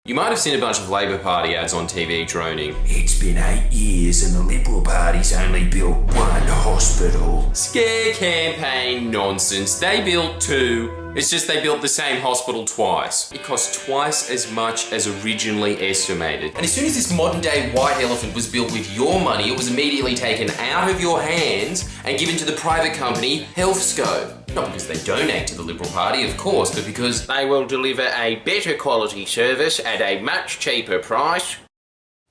You might have seen a bunch of Labor Party ads on TV droning, "It's been 8 years and the Liberal Party's only built one hospital." scare campaign nonsense. They built 2. It's just they built the same hospital twice. It cost twice as much as originally estimated. And as soon as this modern day white elephant was built with your money, it was immediately taken out of your hands and given to the private company HealthScope. Not because they donate to the Liberal Party, of course, but because they will deliver a better quality service at a much cheaper price.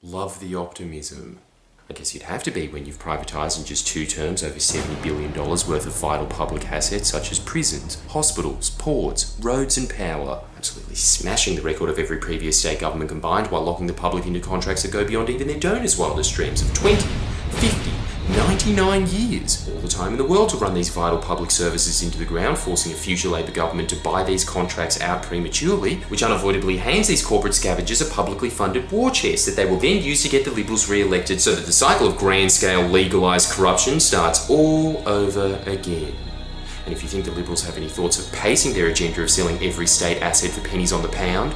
Love the optimism. I guess you'd have to be when you've privatised in just 2 terms over $70 billion worth of vital public assets such as prisons, hospitals, ports, roads and power. Absolutely smashing the record of every previous state government combined while locking the public into contracts that go beyond even their donors' wildest dreams of 20, 50, 99 years. All the time in the world to run these vital public services into the ground, forcing a future Labor government to buy these contracts out prematurely, which unavoidably hands these corporate scavengers a publicly funded war chest that they will then use to get the Liberals re-elected so that the cycle of grand-scale legalised corruption starts all over again. And if you think the Liberals have any thoughts of pacing their agenda of selling every state asset for pennies on the pound,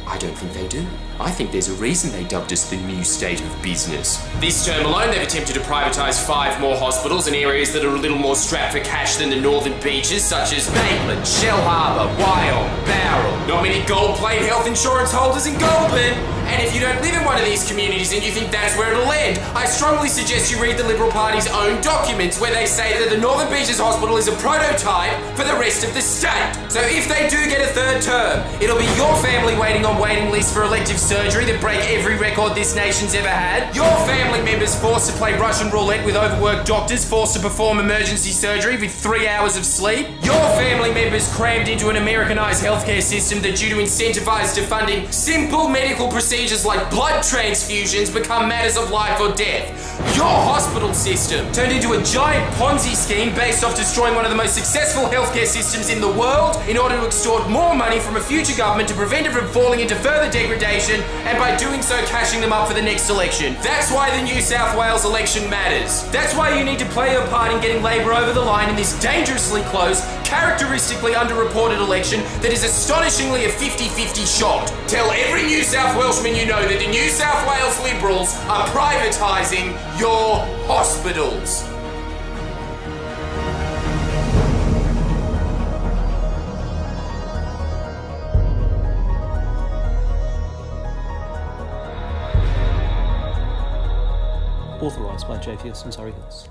I don't think they do. I think there's a reason they dubbed us the new state of business. This term alone, they've attempted to privatise 5 more hospitals in areas that are a little more strapped for cash than the northern beaches, such as Maitland, Shell Harbour, Wyong, Bowral. Not many gold-plate health insurance holders in Goulburn. And if you don't live in one of these communities and you think that's where it'll end, I strongly suggest you read the Liberal Party's own documents where they say that the Northern Beaches Hospital is a prototype for the rest of the state. So if they do get a 3rd term, it'll be your family waiting on waiting lists for elective surgery that break every record this nation's ever had. Your family members forced to play Russian roulette with overworked doctors forced to perform emergency surgery with 3 hours of sleep. Your family members crammed into an Americanized healthcare system that, due to incentivized to funding simple medical procedures like blood transfusions, become matters of life or death. Your hospital system turned into a giant Ponzi scheme based off destroying one of the most successful healthcare systems in the world in order to extort more money from a future government to prevent it from falling into further degradation, and by doing so cashing them up for the next election. That's why the New South Wales election matters. That's why you need to play your part in getting Labor over the line in this dangerously close, characteristically underreported election that is astonishingly a 50-50 shot. Tell every New South Welshman you know that the New South Wales Liberals are privatising your hospitals. Authorised by JTS and Surrey Hills.